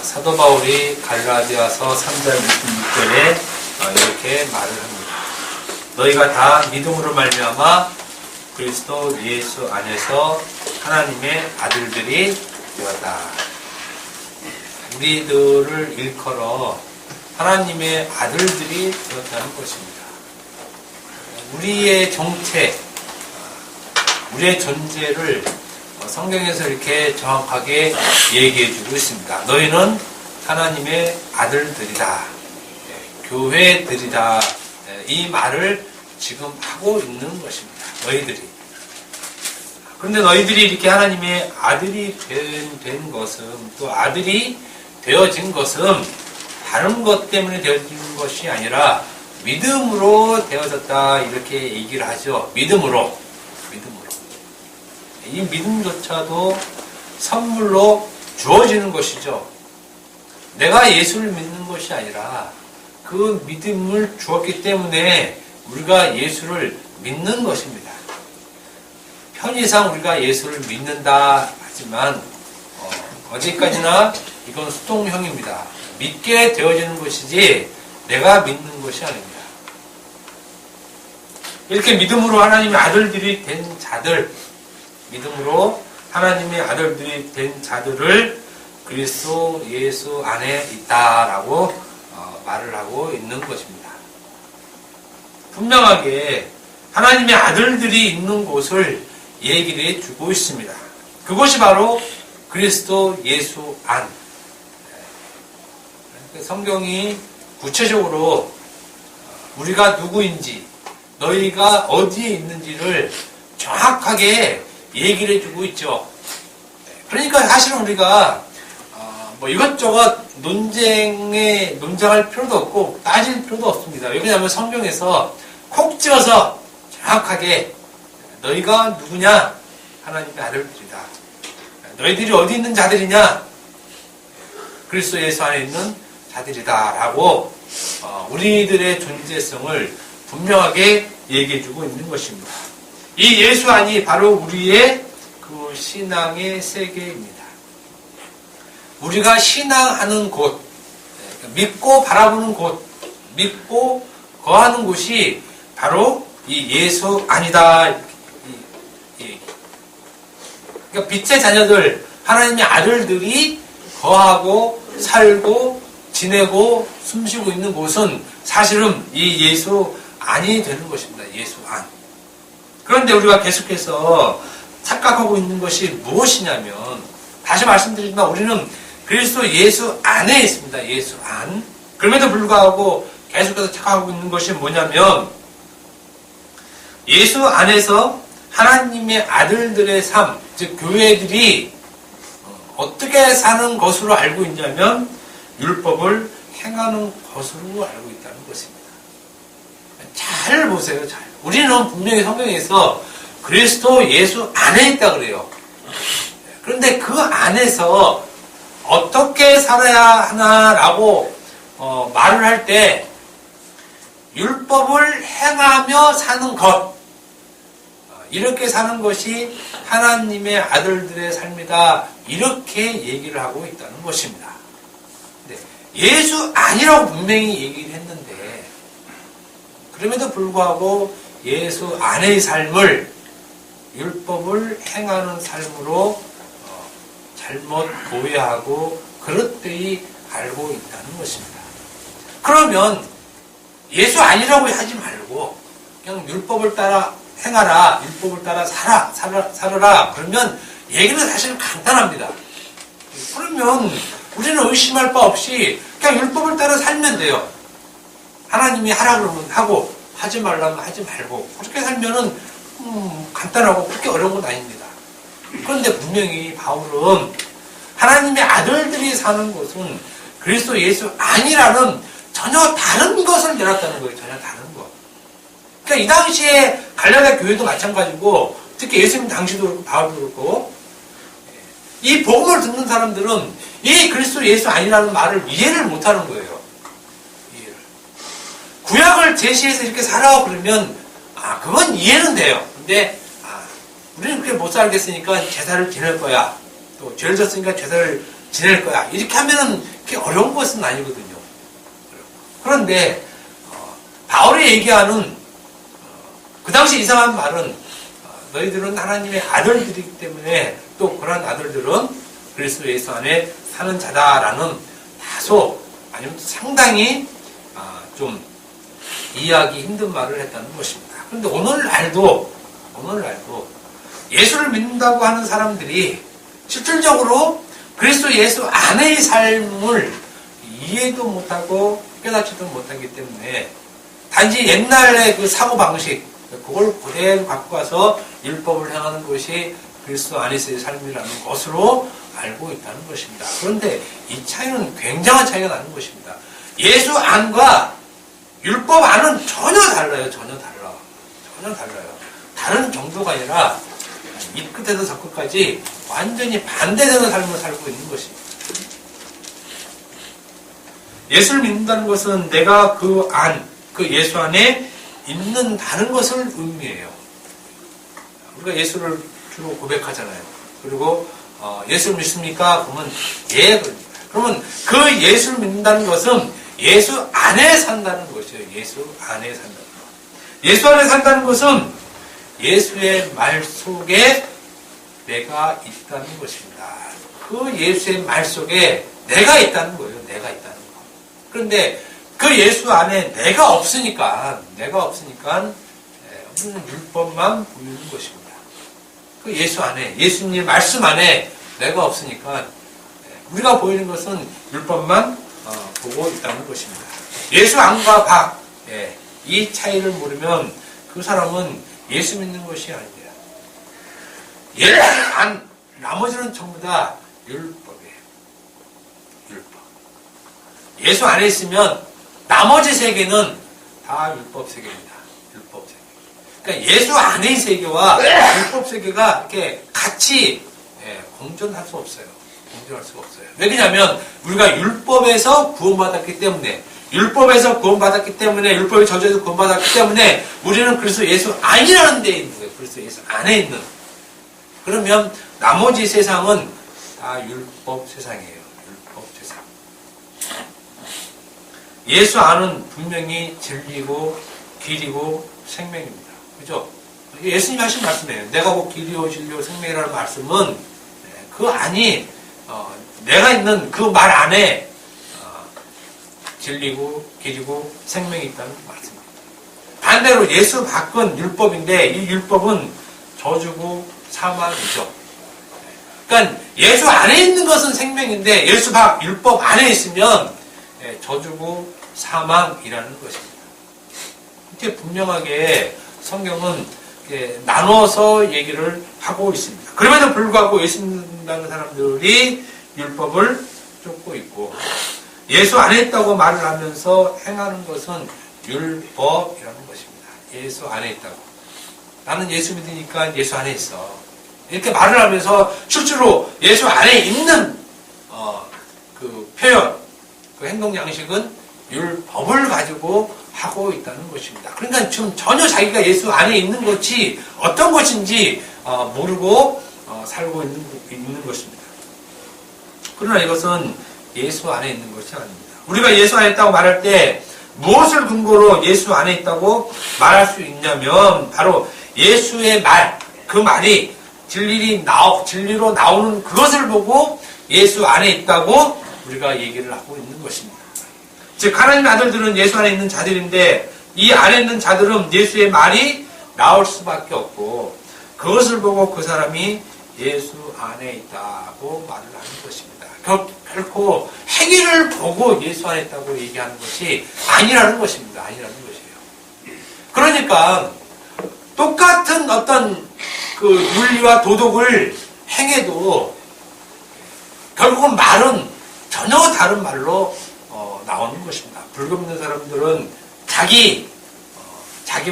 사도 바울이 갈라디아서 3장 26절에 이렇게 말을 합니다. 너희가 다 믿음으로 말미암아 그리스도 예수 안에서 하나님의 아들들이 되었다. 우리들을 일컬어 하나님의 아들들이 되었다는 것입니다. 우리의 정체, 우리의 존재를 성경에서 이렇게 정확하게 얘기해주고 있습니다. 너희는 하나님의 아들들이다. 교회들이다. 이 말을 지금 하고 있는 것입니다. 너희들이. 그런데 너희들이 이렇게 하나님의 아들이 된 것은, 또 아들이 되어진 것은 다른 것 때문에 되어진 것이 아니라 믿음으로 되어졌다. 이렇게 얘기를 하죠. 믿음으로. 이 믿음조차도 선물로 주어지는 것이죠. 내가 예수를 믿는 것이 아니라 그 믿음을 주었기 때문에 우리가 예수를 믿는 것입니다. 편의상 우리가 예수를 믿는다 하지만 어디까지나 이건 수동형입니다. 믿게 되어지는 것이지 내가 믿는 것이 아닙니다. 이렇게 믿음으로 하나님의 아들들이 된 자들, 믿음으로 하나님의 아들들이 된 자들을 그리스도 예수 안에 있다라고 말을 하고 있는 것입니다. 분명하게 하나님의 아들들이 있는 곳을 얘기를 해주고 있습니다. 그것이 바로 그리스도 예수 안. 성경이 구체적으로 우리가 누구인지, 너희가 어디에 있는지를 정확하게 얘기를 해주고 있죠. 그러니까 사실은 우리가 이것저것 논쟁할 필요도 없고 따질 필요도 없습니다. 왜냐하면 성경에서 콕 집어서 정확하게 너희가 누구냐? 하나님의 아들들이다. 너희들이 어디 있는 자들이냐? 그리스도 예수 안에 있는 자들이다. 라고 우리들의 존재성을 분명하게 얘기해주고 있는 것입니다. 이 예수 안이 바로 우리의 그 신앙의 세계입니다. 우리가 신앙하는 곳, 믿고 바라보는 곳, 믿고 거하는 곳이 바로 이 예수 안이다. 그러니까 빛의 자녀들, 하나님의 아들들이 거하고 살고 지내고 숨쉬고 있는 곳은 사실은 이 예수 안이 되는 것입니다. 예수 안. 그런데 우리가 계속해서 착각하고 있는 것이 무엇이냐면, 다시 말씀드리지만 우리는 그리스도 예수 안에 있습니다. 예수 안. 그럼에도 불구하고 계속해서 착각하고 있는 것이 뭐냐면, 예수 안에서 하나님의 아들들의 삶, 즉 교회들이 어떻게 사는 것으로 알고 있냐면 율법을 행하는 것으로 알고 있다는 것입니다. 잘 보세요. 잘. 우리는 분명히 성경에서 그리스도 예수 안에 있다 그래요. 그런데 그 안에서 어떻게 살아야 하나라고 말을 할 때 율법을 행하며 사는 것, 이렇게 사는 것이 하나님의 아들들의 삶이다. 이렇게 얘기를 하고 있다는 것입니다. 예수 아니라고 분명히 얘기를 했는데, 그럼에도 불구하고 예수 안의 삶을 율법을 행하는 삶으로 잘못 오해하고 그릇되이 알고 있다는 것입니다. 그러면 예수 아니라고 하지 말고 그냥 율법을 따라 행하라, 율법을 따라 살아라. 그러면 얘기는 사실 간단합니다. 그러면 우리는 의심할 바 없이 그냥 율법을 따라 살면 돼요. 하나님이 하라 그러면 하고, 하지 말라면 하지 말고, 그렇게 살면은 간단하고 그렇게 어려운 건 아닙니다. 그런데 분명히 바울은 하나님의 아들들이 사는 곳은 그리스도 예수 아니라는 전혀 다른 것을 내놨다는 거예요. 전혀 다른 것. 그러니까 이 당시에 갈라디아 교회도 마찬가지고, 특히 예수님 당시도 그렇고 바울도 그렇고, 이 복음을 듣는 사람들은 이 그리스도 예수 아니라는 말을 이해를 못하는 거예요. 이해를. 구약을 제시해서 이렇게 살아 그러면 그건 이해는 돼요. 근데 우리는 그렇게 못 살겠으니까 제사를 지낼 거야. 또 죄를 졌으니까 제사를 지낼 거야. 이렇게 하면은 그렇게 어려운 것은 아니거든요. 그런데 바울이 얘기하는 그 당시 이상한 말은 너희들은 하나님의 아들들이기 때문에 또 그런 아들들은 그리스도 예수 안에 사는 자다라는 다소 아니면 상당히 좀 이해하기 힘든 말을 했다는 것입니다. 그런데 오늘날도 예수를 믿는다고 하는 사람들이 실질적으로 그리스도 예수 안의 삶을 이해도 못하고 깨닫지도 못하기 때문에 단지 옛날의 그 사고방식 그걸 그대로 갖고 가서 율법을 행하는 것이 그리스도 안에서의 삶이라는 것으로 알고 있다는 것입니다. 그런데 이 차이는 굉장한 차이가 나는 것입니다. 예수 안과 율법 안은 전혀 달라요. 전혀 달라요. 다른 정도가 아니라 이 끝에서 저 끝까지 완전히 반대되는 삶을 살고 있는 것입니다. 예수를 믿는다는 것은 내가 그 예수 안에 있는다는 것을 의미해요. 우리가 예수를 주로 고백하잖아요. 그리고 예수를 믿습니까? 그러면 예. 그러면 그 예수를 믿는다는 것은 예수 안에 산다는 것이에요. 예수 안에 산다는 것. 예수 안에 산다는 것은 예수의 말 속에 내가 있다는 것입니다. 그 예수의 말 속에 내가 있다는 거예요. 내가 있다는 거. 그런데 그 예수 안에 내가 없으니까 우리는 율법만 보이는 것입니다. 그 예수 안에, 예수님 말씀 안에 내가 없으니까 우리가 보이는 것은 율법만 보고 있다는 것입니다. 예수 안과 밖, 이 차이를 모르면 그 사람은 예수 믿는 것이 아닙니다. 예수 안, 나머지는 전부 다 율법이에요. 율법. 예수 안에 있으면 나머지 세계는 다 율법 세계입니다. 율법 세계. 그러니까 예수 안의 세계와 율법 세계가 이렇게 같이 공존할 수 없어요. 공존할 수가 없어요. 왜냐하면 우리가 율법에서 구원받았기 때문에 율법의 저주에서 구원받았기 때문에 우리는 그리스도 예수 안이라는 데에 있는 거예요. 그리스도 예수 안에 있는. 그러면 나머지 세상은 다 율법 세상이에요. 율법 세상. 예수 안은 분명히 진리고 길이고 생명입니다. 그죠? 예수님이 하신 말씀이에요. 내가 곧 길이요 진리요 생명이라는 말씀은 그 안이 내가 있는 그 말 안에 진리고 길이고 생명이 있다는 말씀입니다. 반대로 예수 밖은 율법인데 이 율법은 저주고 사망이죠. 그러니까 예수 안에 있는 것은 생명인데 예수 밖 율법 안에 있으면 저주고 사망이라는 것입니다. 이렇게 분명하게 성경은 나눠서 얘기를 하고 있습니다. 그럼에도 불구하고 예수 믿는다는 사람들이 율법을 쫓고 있고 예수 안에 있다고 말을 하면서 행하는 것은 율법이라는 것입니다. 예수 안에 있다고. 나는 예수 믿으니까 예수 안에 있어. 이렇게 말을 하면서 실제로 예수 안에 있는 그 표현, 그 행동 양식은 율법을 가지고 하고 있다는 것입니다. 그러니까 지금 전혀 자기가 예수 안에 있는 것이 어떤 것인지 모르고 살고 있는 것입니다. 그러나 이것은 예수 안에 있는 것이 아닙니다. 우리가 예수 안에 있다고 말할 때 무엇을 근거로 예수 안에 있다고 말할 수 있냐면 바로 예수의 말, 그 말이 진리로 나오는 그것을 보고 예수 안에 있다고 우리가 얘기를 하고 있는 것입니다. 즉 하나님의 아들들은 예수 안에 있는 자들인데 이 안에 있는 자들은 예수의 말이 나올 수밖에 없고 그것을 보고 그 사람이 예수 안에 있다고 말을 하는 것입니다. 결코 행위를 보고 예수 안에 있다고 얘기하는 것이 아니라는 것입니다. 아니라는 것이에요. 그러니까 똑같은 어떤 그 윤리와 도덕을 행해도 결국은 말은 전혀 다른 말로 나오는 것입니다. 불교 믿는 사람들은 자기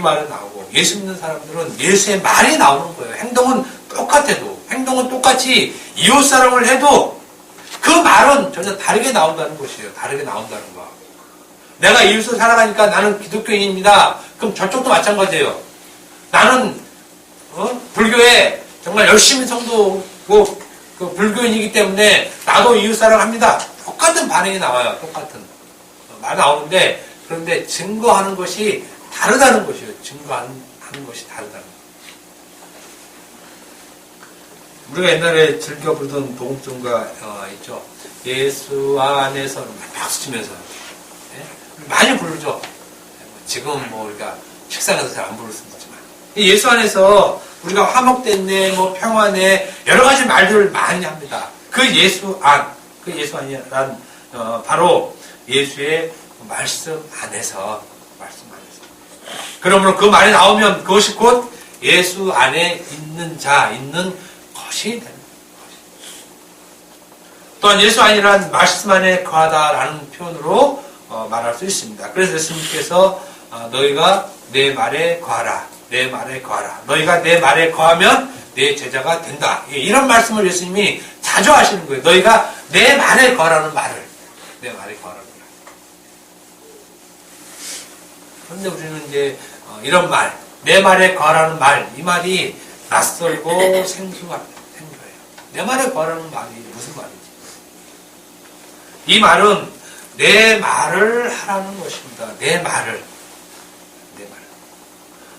말이 나오고 예수 믿는 사람들은 예수의 말이 나오는 거예요. 행동은 똑같이 이웃사랑을 해도 그 말은 전혀 다르게 나온다는 것이에요. 다르게 나온다는 거. 내가 이웃을 사랑하니까 나는 기독교인입니다. 그럼 저쪽도 마찬가지예요. 나는 불교에 정말 열심히 성도고 그 불교인이기 때문에 나도 이웃사랑 합니다. 똑같은 반응이 나와요. 똑같은 말 나오는데, 그런데 증거하는 것이 다르다는 것이에요. 증거하는 것이 다르다는 것. 우리가 옛날에 즐겨 부르던 동성가 있죠. 예수 안에서 박수 치면서 많이 부르죠. 지금 뭐 우리가 식상에서 잘 안 부를 수도 있지만, 예수 안에서 우리가 화목됐네, 뭐 평화네, 여러 가지 말들을 많이 합니다. 그 예수 안이란 바로 예수의 말씀 안에서. 그러므로 그 말이 나오면 그것이 곧 예수 안에 있는 자, 있는 것이 됩니다. 또한 예수 안이란 말씀 안에 거하다라는 표현으로 말할 수 있습니다. 그래서 예수님께서 너희가 내 말에 거하라. 내 말에 거하라. 너희가 내 말에 거하면 내 제자가 된다. 이런 말씀을 예수님이 자주 하시는 거예요. 너희가 내 말에 거하라는 말을. 내 말에 거하라는 말. 그런데 우리는 이제 이런 말, 내 말에 거하라는 말, 이 말이 낯설고 생소해요. 내 말에 거하라는 말이 무슨 말이지? 이 말은 내 말을 하라는 것입니다. 내 말을.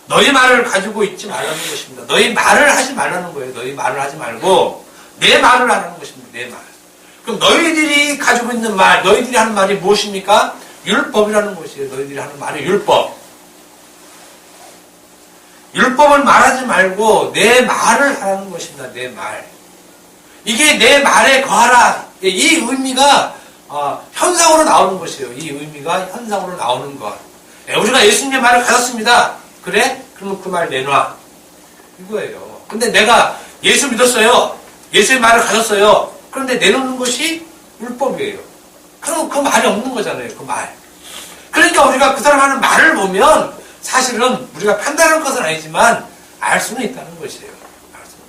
너희 말을 가지고 있지 말라는 것입니다. 너희 말을 하지 말라는 거예요. 너희 말을 하지 말고 내 말을 하라는 것입니다. 내 말. 그럼 너희들이 가지고 있는 말, 너희들이 하는 말이 무엇입니까? 율법이라는 것이에요. 너희들이 하는 말이 율법. 율법을 말하지 말고 내 말을 하라는 것입니다. 내 말. 이게 내 말에 거하라. 이 의미가 현상으로 나오는 것이에요. 이 의미가 현상으로 나오는 것. 우리가 예수님의 말을 가졌습니다. 그래? 그러면 그 말 내놔. 이거예요. 근데 내가 예수 믿었어요. 예수의 말을 가졌어요. 그런데 내놓는 것이 율법이에요. 그럼 그 말이 없는 거잖아요. 그 말. 그러니까 우리가 그 사람 하는 말을 보면 사실은 우리가 판단할 것은 아니지만 알 수는 있다는 것이에요. 알 수는.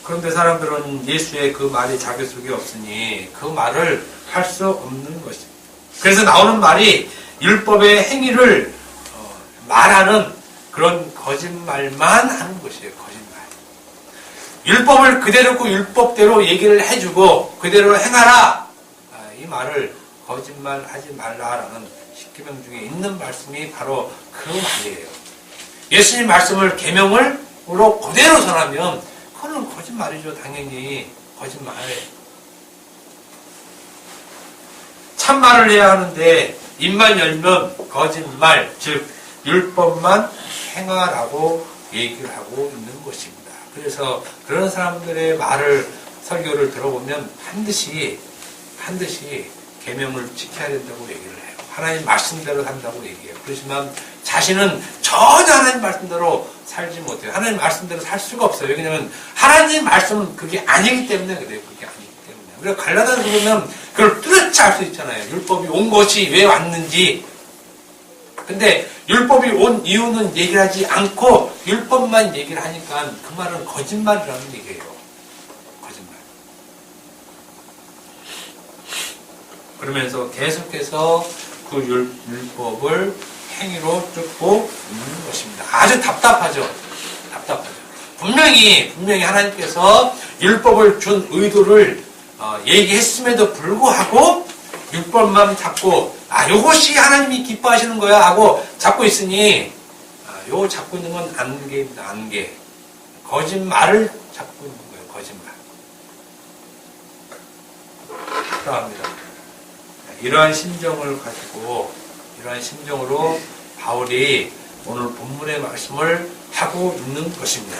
그런데 사람들은 예수의 그 말이 자기 속에 없으니 그 말을 할 수 없는 것입니다. 그래서 나오는 말이 율법의 행위를 말하는 그런 거짓말만 하는 것이에요. 거짓말. 율법을 그대로고 율법대로 얘기를 해주고 그대로 행하라. 이 말을 거짓말하지 말라라는 십계명 중에 있는 말씀이 바로 그 말이에요. 예수님 말씀을 계명으로 그대로 전하면 그거는 거짓말이죠. 당연히 거짓말. 참말을 해야 하는데 입만 열면 거짓말, 즉 율법만 행하라고 얘기를 하고 있는 것입니다. 그래서 그런 사람들의 말을, 설교를 들어보면 반드시 계명을 지켜야 된다고 얘기를 해요. 하나님 말씀대로 산다고 얘기해요. 그렇지만 자신은 전혀 하나님 말씀대로 살지 못해요. 하나님 말씀대로 살 수가 없어요. 왜냐하면 하나님 말씀은 그게 아니기 때문에 그래요. 그게 아니기 때문에. 우리가 갈라디아서 보면 그걸 뚜렷이 알 수 있잖아요. 율법이 온 것이 왜 왔는지. 근데 율법이 온 이유는 얘기를 하지 않고 율법만 얘기를 하니까 그 말은 거짓말이라는 얘기예요. 거짓말. 그러면서 계속해서 그 율법을 행위로 쫓고 있는 것입니다. 아주 답답하죠. 답답하죠. 분명히 하나님께서 율법을 준 의도를 얘기했음에도 불구하고 율법만 잡고 요것이 하나님이 기뻐하시는 거야 하고 잡고 있으니 요거 잡고 있는 건 안개입니다. 안개. 거짓말을 잡고 있는 거예요. 거짓말. 그러합니다. 이러한 심정을 가지고 이러한 심정으로 바울이 오늘 본문의 말씀을 하고 있는 것입니다.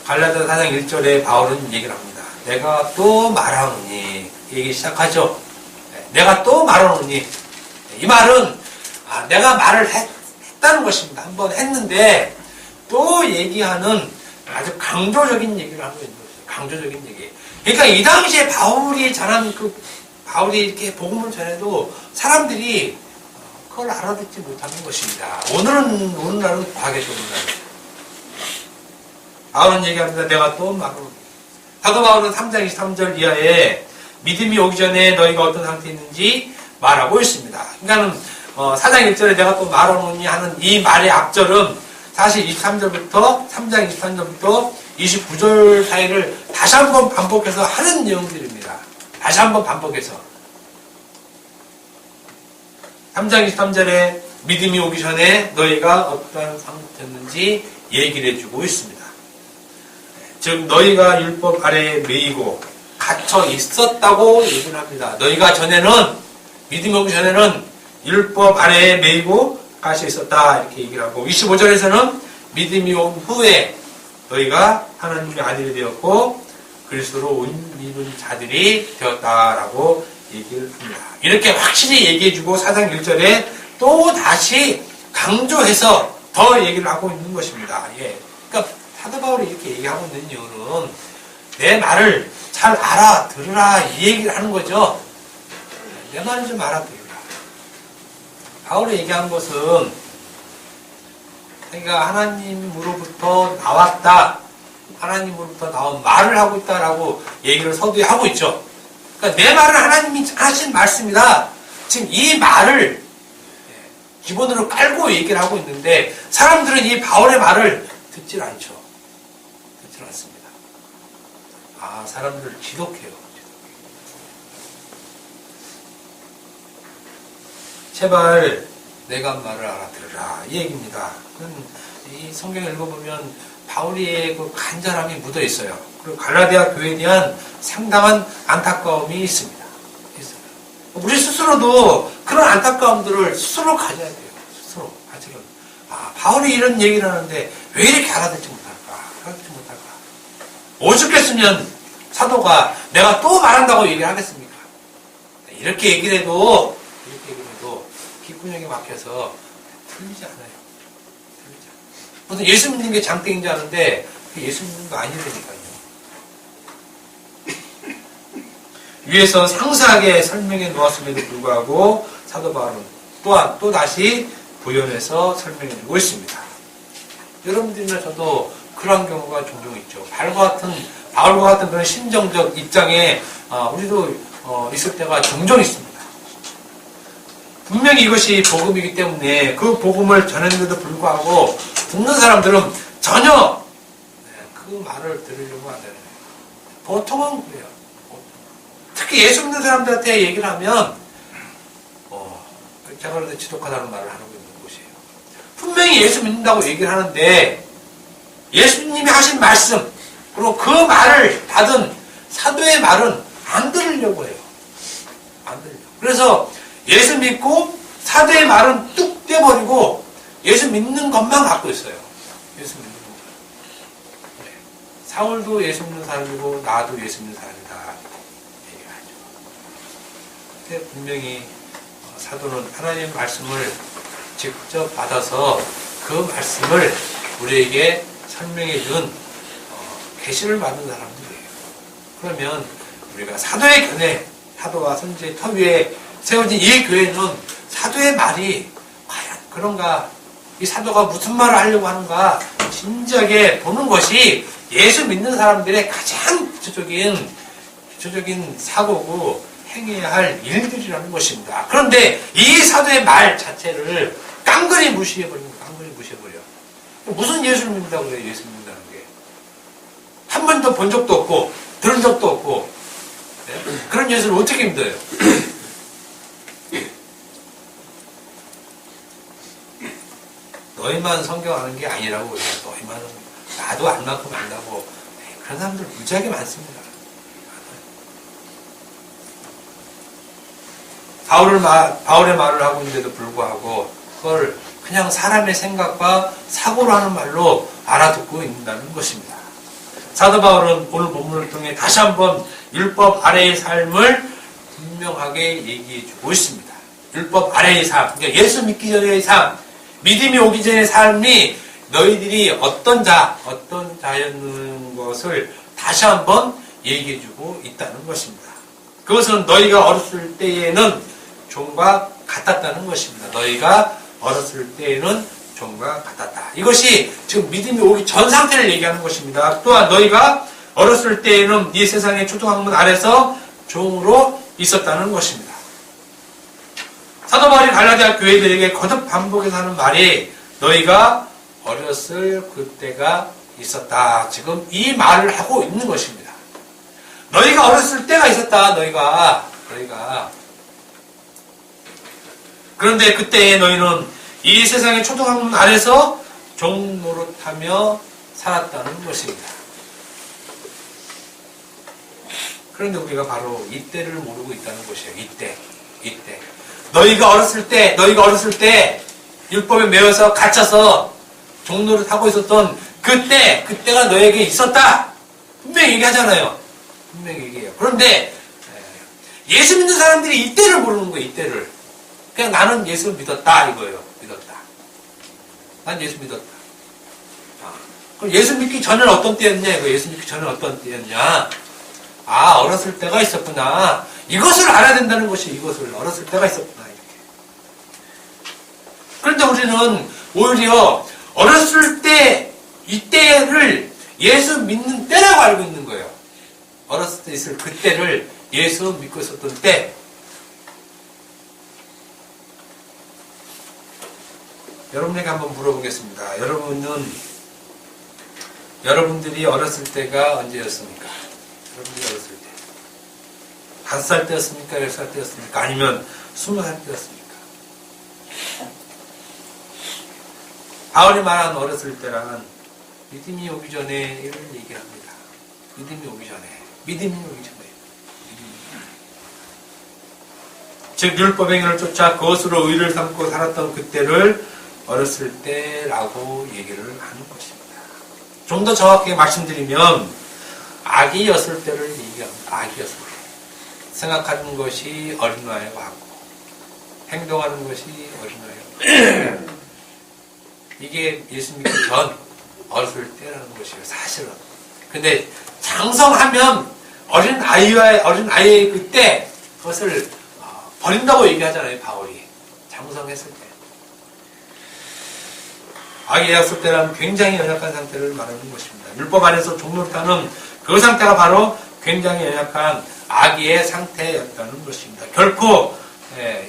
갈라디아 4장 1절에 바울은 얘기를 합니다. 내가 또 말하노니 얘기 시작하죠. 내가 또 말하노니 이 말은 내가 말을 했다는 것입니다. 한번 했는데 또 얘기하는 아주 강조적인 얘기를 하고 있는 거죠. 강조적인 얘기. 그러니까 이 당시에 바울이 전한 바울이 이렇게 복음을 전해도 사람들이 그걸 알아듣지 못하는 것입니다. 오늘날은 과거죠. 바울은 얘기합니다. 내가 또 말하노니. 사도 바울은 3장 23절 이하에 믿음이 오기 전에 너희가 어떤 상태에 있는지 말하고 있습니다. 그러니까는 4장 1절에 내가 또 말하노니 하는 이 말의 앞절은 사실 23절부터 3장 23절부터 29절 사이를 다시 한번 반복해서 하는 내용들입니다. 다시 한번 반복해서 3장 23절에 믿음이 오기 전에 너희가 어떠한 상태였는지 얘기를 해주고 있습니다. 즉 너희가 율법 아래에 매이고 갇혀 있었다고 얘기를 합니다. 너희가 전에는 믿음이 오기 전에는 율법 아래에 매이고 갇혀 있었다 이렇게 얘기를 하고 25절에서는 믿음이 온 후에 너희가 하나님의 아들이 되었고 그리스도로 의인인 자들이 되었다라고 얘기를 합니다. 이렇게 확실히 얘기해주고 4장 1절에 또 다시 강조해서 더 얘기를 하고 있는 것입니다. 예. 그러니까 사도 바울이 이렇게 얘기하고 있는 이유는 내 말을 잘 알아들으라 이 얘기를 하는 거죠. 내 말을 좀 알아들으라. 바울이 얘기한 것은 그러니까 하나님으로부터 나왔다. 하나님으로부터 나온 말을 하고 있다라고 얘기를 서두에 하고 있죠. 그러니까 내 말은 하나님이 하신 말씀이다. 지금 이 말을 기본으로 깔고 얘기를 하고 있는데 사람들은 이 바울의 말을 듣질 않죠. 듣질 않습니다. 아, 사람들 지독해요. 제발 내가 한 말을 알아들으라 이 얘기입니다. 이 성경을 읽어보면 바울의 그 간절함이 묻어 있어요. 그리고 갈라디아 교회에 대한 상당한 안타까움이 있습니다. 있어요. 우리 스스로도 그런 안타까움들을 스스로 가져야 돼요. 스스로 사실은 아, 바울이 이런 얘기를 하는데 왜 이렇게 알아듣지 못할까? 알아듣지 못할까? 오죽했으면 사도가 내가 또 말한다고 얘기를 하겠습니까? 이렇게 얘기를 해도 귓구녕에 막혀서 틀리지 않아요. 틀리지 않아요. 무슨 예수 믿는 게 장땡인 줄 아는데 예수 믿는 거 아니라니까요. 위에서 상세하게 설명해 놓았음에도 불구하고 사도 바울은 또한 또 다시 부연해서 설명해 주고 있습니다. 여러분들이나 저도 그런 경우가 종종 있죠. 바울과 같은 그런 심정적 입장에 우리도 있을 때가 종종 있습니다. 분명히 이것이 복음이기 때문에 그 복음을 전했는데도 불구하고 듣는 사람들은 전혀 그 말을 들으려고 안 되는 거예요. 보통은 그래요. 특히 예수 믿는 사람들한테 얘기를 하면 제가 그래도 지독하다는 말을 하고 있는 곳이에요. 분명히 예수 믿는다고 얘기를 하는데 예수님이 하신 말씀 그리고 그 말을 받은 사도의 말은 안 들으려고 해요. 안 들으려고. 그래서 예수 믿고 사도의 말은 뚝 떼버리고 예수 믿는 것만 갖고 있어요. 예수 믿는 것. 네. 사울도 예수 믿는 사람이고 나도 예수 믿는 사람이다. 얘기하죠. 근데 분명히 사도는 하나님의 말씀을 직접 받아서 그 말씀을 우리에게 설명해 준 계시를 받은 사람들이에요. 그러면 우리가 사도의 견해, 사도와 선지의 터 위에 세워진 이 교회는 사도의 말이 과연 그런가? 이 사도가 무슨 말을 하려고 하는가? 진지하게 보는 것이 예수 믿는 사람들의 가장 기초적인 사고고 행해야 할 일들이라는 것입니다. 그런데 이 사도의 말 자체를 깡그리 무시해버리는 거예요. 깡그리 무시해버려. 무슨 예수를 믿는다고 그래요? 예수 믿는다는 게. 한 번도 본 적도 없고 들은 적도 없고 네? 그런 예수를 어떻게 믿어요? 너희만 성경 아는 게 아니라고 그래요. 너희만은 나도 안 만큼 안다고. 그런 사람들 무지하게 많습니다. 바울의 말을 하고 있는데도 불구하고 그걸 그냥 사람의 생각과 사고로 하는 말로 알아듣고 있다는 것입니다. 사도 바울은 오늘 본문을 통해 다시 한번 율법 아래의 삶을 분명하게 얘기해주고 있습니다. 율법 아래의 삶, 그러니까 예수 믿기 전의 삶, 믿음이 오기 전의 삶이 너희들이 어떤 자였는 것을 다시 한번 얘기해주고 있다는 것입니다. 그것은 너희가 어렸을 때에는 종과 같았다는 것입니다. 너희가 어렸을 때에는 종과 같았다. 이것이 지금 믿음이 오기 전 상태를 얘기하는 것입니다. 또한 너희가 어렸을 때에는 이 세상의 초등학문 아래서 종으로 있었다는 것입니다. 사도 바울이 갈라디아 교회들에게 거듭 반복해서 하는 말이 너희가 어렸을 그때가 있었다. 지금 이 말을 하고 있는 것입니다. 너희가 어렸을 때가 있었다. 너희가. 그런데 그때 너희는 이 세상의 초등학문 아래서 종노릇하며 살았다는 것입니다. 그런데 우리가 바로 이때를 모르고 있다는 것이에요. 이때. 너희가 어렸을 때 율법에 매여서 갇혀서 종노릇 하고 있었던 그때가 너에게 있었다. 분명히 얘기하잖아요. 분명히 얘기해요. 그런데 예수 믿는 사람들이 이때를 모르는 거예요. 이때를. 그냥 나는 예수 믿었다 이거예요. 믿었다. 난 예수 믿었다. 그럼 예수 믿기 전에는 어떤 때였냐? 예수 믿기 전에는 어떤 때였냐? 어렸을 때가 있었구나. 이것을 알아야 된다는 것이 이것을 어렸을 때가 있었구나. 이렇게. 그런데 우리는 오히려 어렸을 때 이때를 예수 믿는 때라고 알고 있는 거예요. 어렸을 때 있을 그때를 예수 믿고 있었던 때. 여러분에게 한번 물어보겠습니다. 여러분들이 어렸을 때가 언제였습니까? 여러분들이 어렸을 때. 5살 때였습니까? 10살 때였습니까? 아니면 20살 때였습니까? 바울이 말한 어렸을 때란 믿음이 오기 전에 이런 얘기를 합니다. 믿음이 오기 전에. 즉 율법의 행위를 쫓아 그것으로 의를 삼고 살았던 그때를 어렸을 때라고 얘기를 하는 것입니다. 좀 더 정확하게 말씀드리면 아기였을 때를 얘기합니다. 아기였을 때. 생각하는 것이 어린아이와 같고 행동하는 것이 어린아이와 같고 이게 예수 믿기 전 어렸을 때라는 것이에요. 사실은. 근데 장성하면 어린아이의 그때 그것을 버린다고 얘기하잖아요. 바울이. 장성했을 때. 아기였을 때라는 굉장히 연약한 상태를 말하는 것입니다. 율법 안에서 종노릇하는 그 상태가 바로 굉장히 연약한 아기의 상태였다는 것입니다. 결코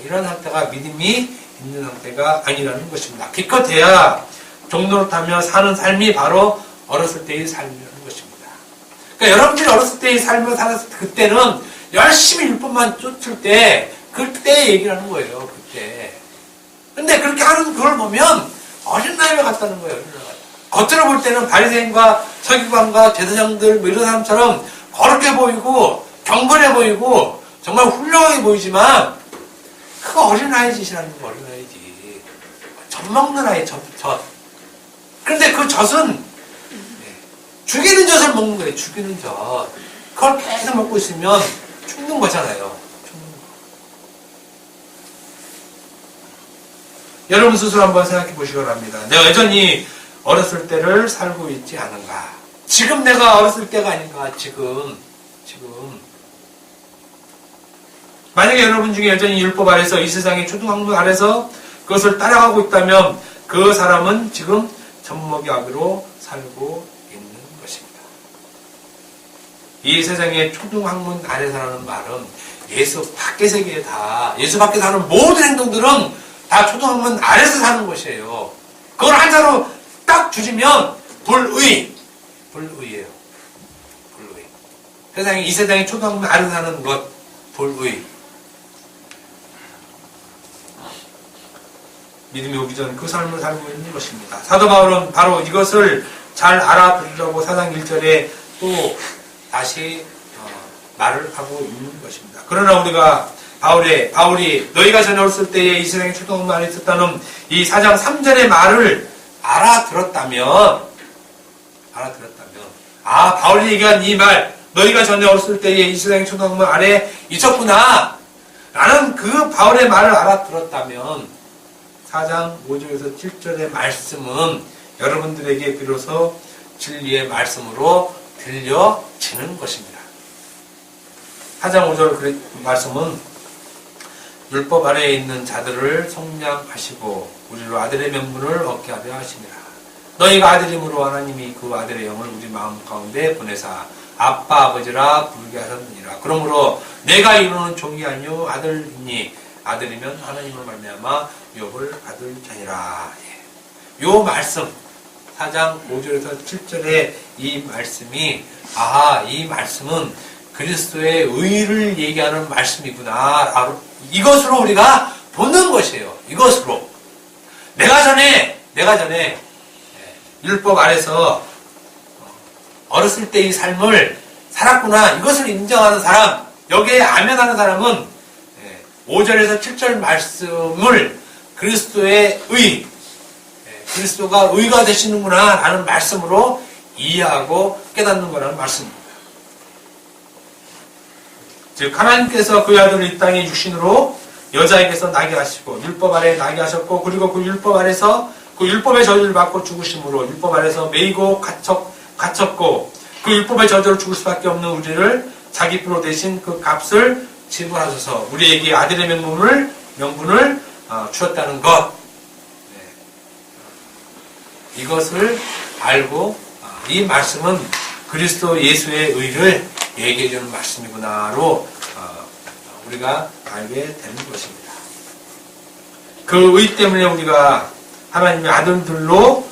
이런 상태가 믿음이 있는 상태가 아니라는 것입니다. 기껏해야 종노릇하며 사는 삶이 바로 어렸을 때의 삶이라는 것입니다. 그러니까 여러분들이 어렸을 때의 삶을 살았을 때 그때는 열심히 율법만 쫓을 때 그때 얘기를 하는 거예요. 그때. 근데 그렇게 하는 그걸 보면 어린아이와 같다는 거예요. 겉으로 볼 때는 바리새인과 서기관과 제사장들 이런 사람처럼 거룩해 보이고 경건해 보이고 정말 훌륭하게 보이지만 그거 어린아이 짓이라는 거 어린아이지. 젖 먹는 아이 젖. 그런데 그 젖은 죽이는 젖을 먹는 거예요. 죽이는 젖. 그걸 계속 먹고 있으면 죽는 거잖아요. 여러분 스스로 한번 생각해 보시기 바랍니다. 내가 여전히 어렸을 때를 살고 있지 않은가? 지금 내가 어렸을 때가 아닌가? 지금. 만약에 여러분 중에 여전히 율법 아래서 이 세상의 초등학문 아래서 그것을 따라가고 있다면 그 사람은 지금 젖먹이 아기로 살고 있는 것입니다. 이 세상의 초등학문 아래서라는 말은 예수 밖의 세계에 예수 밖에 사는 모든 행동들은 다 초등학문 아래서 사는 것이에요. 그걸 한자로 딱 줄이면 불의. 불의예요. 불의. 이 세상의 초등학문 아래서 사는 것, 불의. 믿음이 오기 전 그 삶을 살고 있는 것입니다. 사도 바울은 바로 이것을 잘 알아들으려고 4장 1절에 또 다시 말을 하고 있는 것입니다. 그러나 우리가 바울이 너희가 전에 어렸을 때에 이 세상에 초등학문 안에 있었다는 이 4장 3절의 말을 알아들었다면 바울이 얘기한 이 말 너희가 전에 어렸을 때에 이 세상의 초등학문 아래 있었구나 라는 그 바울의 말을 알아들었다면 4장 5절에서 7절의 말씀은 여러분들에게 비로소 진리의 말씀으로 들려지는 것입니다. 4장 5절 말씀은 율법 아래에 있는 자들을 속량하시고 우리로 아들의 명분을 얻게 하려 하시니라. 너희가 아들임으로 하나님이 그 아들의 영을 우리 마음 가운데 보내사 아빠 아버지라 부르게 하셨느니라. 그러므로 내가 이루는 종이 아니요 아들이니 아들이면 하나님을 말미암아 욥을 받을 자니라. 요 말씀 4장 5절에서 7절의 이 말씀이 이 말씀은 그리스도의 의를 얘기하는 말씀이구나. 이것으로 우리가 보는 것이에요. 이것으로. 내가 전에 율법 아래서 어렸을 때의 삶을 살았구나. 이것을 인정하는 사람, 여기에 아멘하는 사람은 5절에서 7절 말씀을 그리스도의 의, 그리스도가 의가 되시는구나 라는 말씀으로 이해하고 깨닫는 거라는 말씀입니다. 즉 하나님께서 그 아들을 이 땅에 육신으로 여자에게서 나게 하시고 율법 아래 나게 하셨고, 그리고 그 율법 아래서 그 율법의 저주를 받고 죽으심으로 율법 아래서 매이고 갇혔고 그 율법의 저주를 죽을 수밖에 없는 우리를 자기 피로 대신 그 값을 지불하셔서 우리에게 아들의 명분을 주었다는 것. 이것을 알고 이 말씀은 그리스도 예수의 의를 얘기해주는 말씀이구나로 우리가 알게 되는 것입니다. 그 의 때문에 우리가 하나님의 아들들로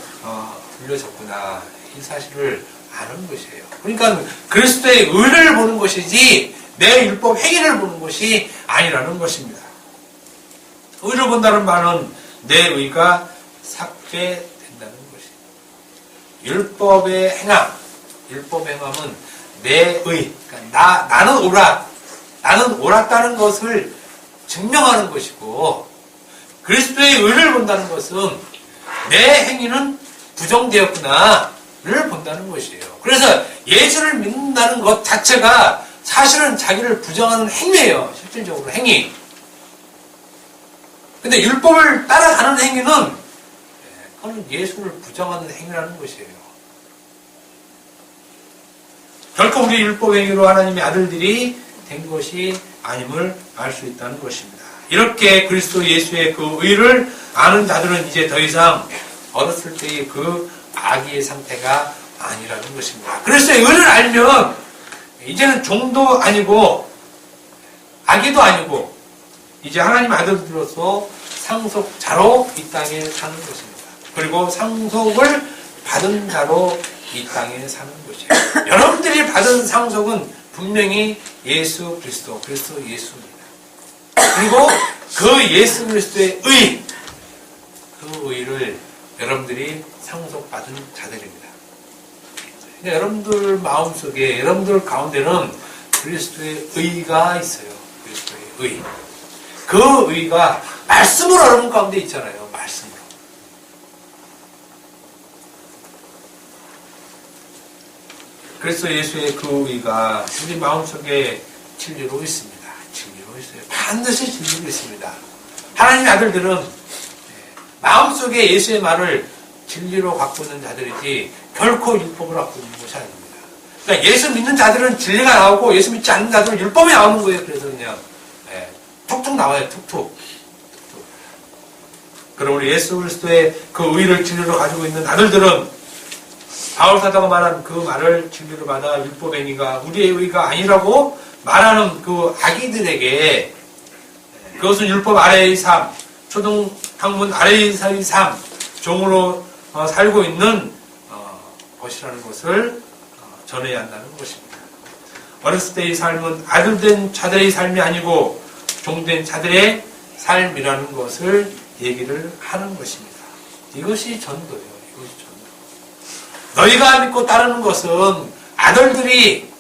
불려졌구나, 이 사실을 아는 것이에요. 그러니까 그리스도의 의를 보는 것이지 내 율법 행위를 보는 것이 아니라는 것입니다. 의를 본다는 말은 내 의가 삭제된다는 것입니다. 율법의 행함은 내 의, 그러니까 나는 옳았다는 것을 증명하는 것이고, 그리스도의 의를 본다는 것은 내 행위는 부정되었구나를 본다는 것이에요. 그래서 예수를 믿는다는 것 자체가 사실은 자기를 부정하는 행위예요. 실질적으로 행위. 근데 율법을 따라가는 행위는 그건 예수를 부정하는 행위라는 것이에요. 결코 우리 율법 행위로 하나님의 아들들이 된 것이 아님을 알 수 있다는 것입니다. 이렇게 그리스도 예수의 그 의를 아는 자들은 이제 더 이상 어렸을 때의 그 아기의 상태가 아니라는 것입니다. 그리스도의 의를 알면 이제는 종도 아니고 아기도 아니고 이제 하나님 아들들로서 상속자로 이 땅에 사는 것입니다. 그리고 상속을 받은 자로 이 땅에 사는 것이에요. 여러분들이 받은 상속은 분명히 예수 그리스도 예수입니다. 그리고 그 예수 그리스도의 의, 그 의를 여러분들이 상속받은 자들입니다. 그러니까 여러분들 마음속에, 여러분들 가운데는 그리스도의 의가 있어요. 그리스도의 의. 그 의가 말씀으로 여러분 가운데 있잖아요. 말씀으로. 그래서 예수의 그 의가 우리 마음속에 진리로 있습니다. 진리로 있어요. 반드시 진리로 있습니다. 하나님의 아들들은 마음속에 예수의 말을 진리로 갖고 있는 자들이지 결코 율법을 갖고 있는 것이 아닙니다. 그러니까 예수 믿는 자들은 진리가 나오고 예수 믿지 않는 자들은 율법이 나오는 거예요. 그래서 그냥 툭툭 나와요. 툭툭. 그럼 우리 예수 그리스도의 그 의를 진리로 가지고 있는 아들들은 바울 사도가 말한 그 말을 진리로 받아 율법 행위가 우리의 의가 아니라고 말하는 그 아기들에게, 그것은 율법 아래의 삶, 초등 학문 아래의 삶, 종으로 살고 있는 것이라는 것을 전해야 한다는 것입니다. 어렸을 때의 삶은 아들된 자들의 삶이 아니고 종된 자들의 삶이라는 것을 얘기를 하는 것입니다. 이것이 전도예요. 이것이 전도. 너희가 믿고 따르는 것은 아들들이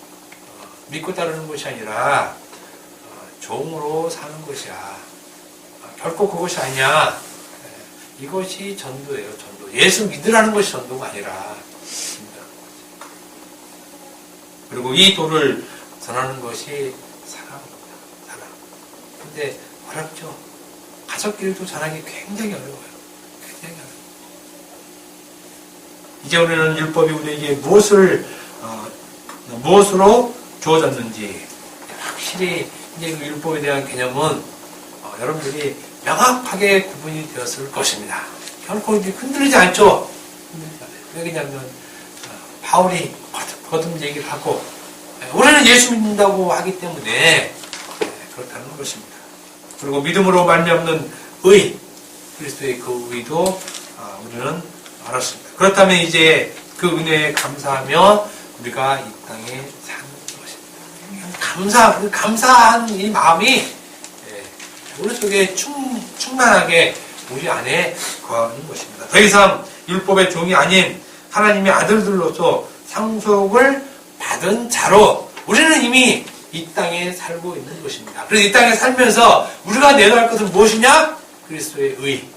믿고 따르는 것이 아니라 종으로 사는 것이야. 결코 그것이 아니야. 이것이 전도예요. 전도. 예수 믿으라는 것이 전도가 아니라. 그리고 이 도를 전하는 것이 사랑입니다. 사랑. 근데 어렵죠. 가족끼리도 전하기 굉장히 어려워요. 굉장히 어려워요. 이제 우리는 율법이 우리에게 무엇으로 주어졌는지 확실히 이제 그 율법에 대한 개념은 여러분들이 명확하게 구분이 되었을 것입니다. 결코 흔들리지 않죠. 왜냐하면 바울이 거듭 얘기를 하고 우리는 예수 믿는다고 하기 때문에 그렇다는 것입니다. 그리고 믿음으로 말미암는 의, 그리스도의 그 의도 우리는 알았습니다. 그렇다면 이제 그 은혜에 감사하며 우리가 이 땅에 사는 것입니다. 감사한 이 마음이 우리 속에 충만하게 우리 안에 거하는 것입니다. 더 이상 율법의 종이 아닌 하나님의 아들들로서 상속을 받은 자로 우리는 이미 이 땅에 살고 있는 것입니다. 그래서 이 땅에 살면서 우리가 내놓을 것은 무엇이냐? 그리스도의 의.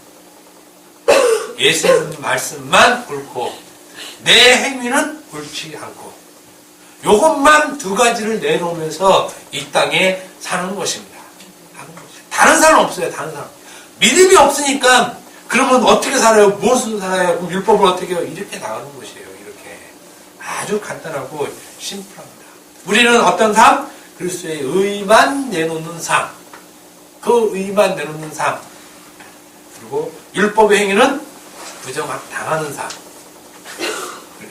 예수의 말씀만 옳고 내 행위는 옳지 않고 요것만 두 가지를 내놓으면서 이 땅에 사는 것입니다. 다른 사람 없어요. 다른 사람. 믿음이 없으니까 그러면 어떻게 살아요? 무엇으로 살아요? 그럼 율법을 어떻게 해요? 이렇게 나가는 것이에요. 이렇게. 아주 간단하고 심플합니다. 우리는 어떤 삶? 그리스도의 의만 내놓는 삶. 그 의만 내놓는 삶. 그리고 율법의 행위는 부정당하는 삶.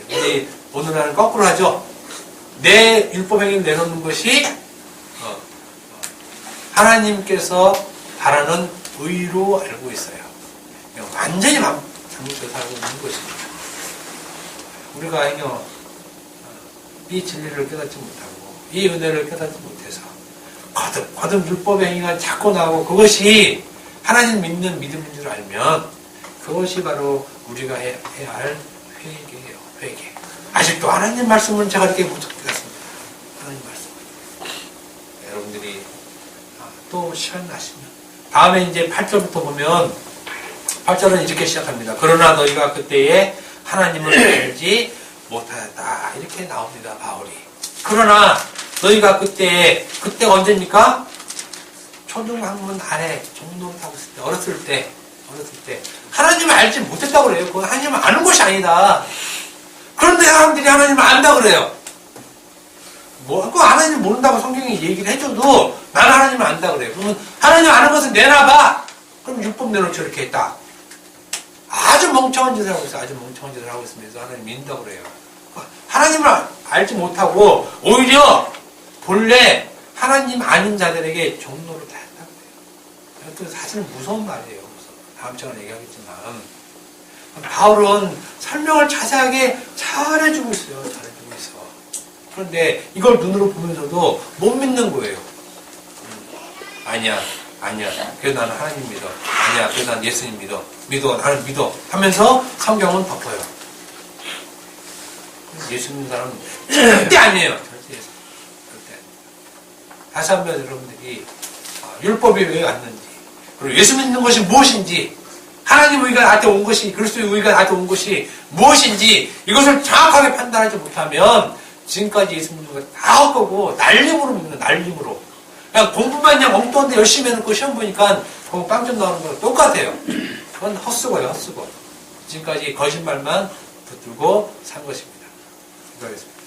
우리 오늘날은 거꾸로 하죠. 내 율법 행위를 내놓는 것이 하나님께서 바라는 의로 알고 있어요. 완전히 잘못해서 살고 있는 것입니다. 우리가 이 진리를 깨닫지 못하고 이 은혜를 깨닫지 못해서 거듭 율법의 행위가 자꾸 나오고 그것이 하나님 믿는 믿음인 줄 알면 그것이 바로 우리가 해야 할 회개예요. 회개. 아직도 하나님 말씀은 제가 이렇게 못 듣겠습니다. 하나님 말씀. 여러분들이 또 시간 나시면 다음에 이제 8절부터 보면 8절은 이렇게 시작합니다. 그러나 너희가 그때에 하나님을 알지 못하였다. 이렇게 나옵니다. 바울이. 그러나 너희가 그때가 언제입니까? 초등학문 아래 정도를 하고 있을 때 어렸을 때 하나님을 알지 못했다고 그래요. 그건 하나님을 아는 것이 아니다. 그런데 사람들이 하나님을 안다고 그래요. 그 하나님 모른다고 성경이 얘기를 해줘도 나는 하나님을 안다 그래요. 그러면 하나님 아는 것은 내놔봐. 그럼 율법 내놓죠. 이렇게 했다. 아주 멍청한 짓을 하고 있어요. 아주 멍청한 짓을 하고 있으면서 하나님 믿는다고 그래요. 하나님을 알지 못하고 오히려 본래 하나님 아닌 자들에게 종로를 다 했다고 해요. 그 사실은 무서운 말이에요. 다음 시간에 얘기하겠지만 바울은 설명을 자세하게 잘해주고 있어요. 잘해주고 있어. 그런데 이걸 눈으로 보면서도 못 믿는 거예요. 아니야. 그래도 나는 하나님 믿어. 아니야. 그래도 나는 예수님 믿어. 나는 믿어. 하면서 성경은 덮어요. 예수 믿는 사람은 절대 아니에요. 절대 아니에요. 다시 한번 여러분들이 율법이 왜 왔는지 그리고 예수 믿는 것이 무엇인지 하나님 의가 나한테 온 것이 그리스도의 의가 나한테 온 것이 무엇인지 이것을 정확하게 판단하지 못하면 지금까지 예수 믿는 거 다 헛거고 날림으로 믿는 날림으로 그냥 공부만 그냥 엉뚱한데 열심히 해놓고 시험 보니까 그거 빵점 나오는 거랑 똑같아요. 그건 헛수고예요. 헛수고. 지금까지 거짓말만 붙들고 산 것입니다. 기도하겠습니다.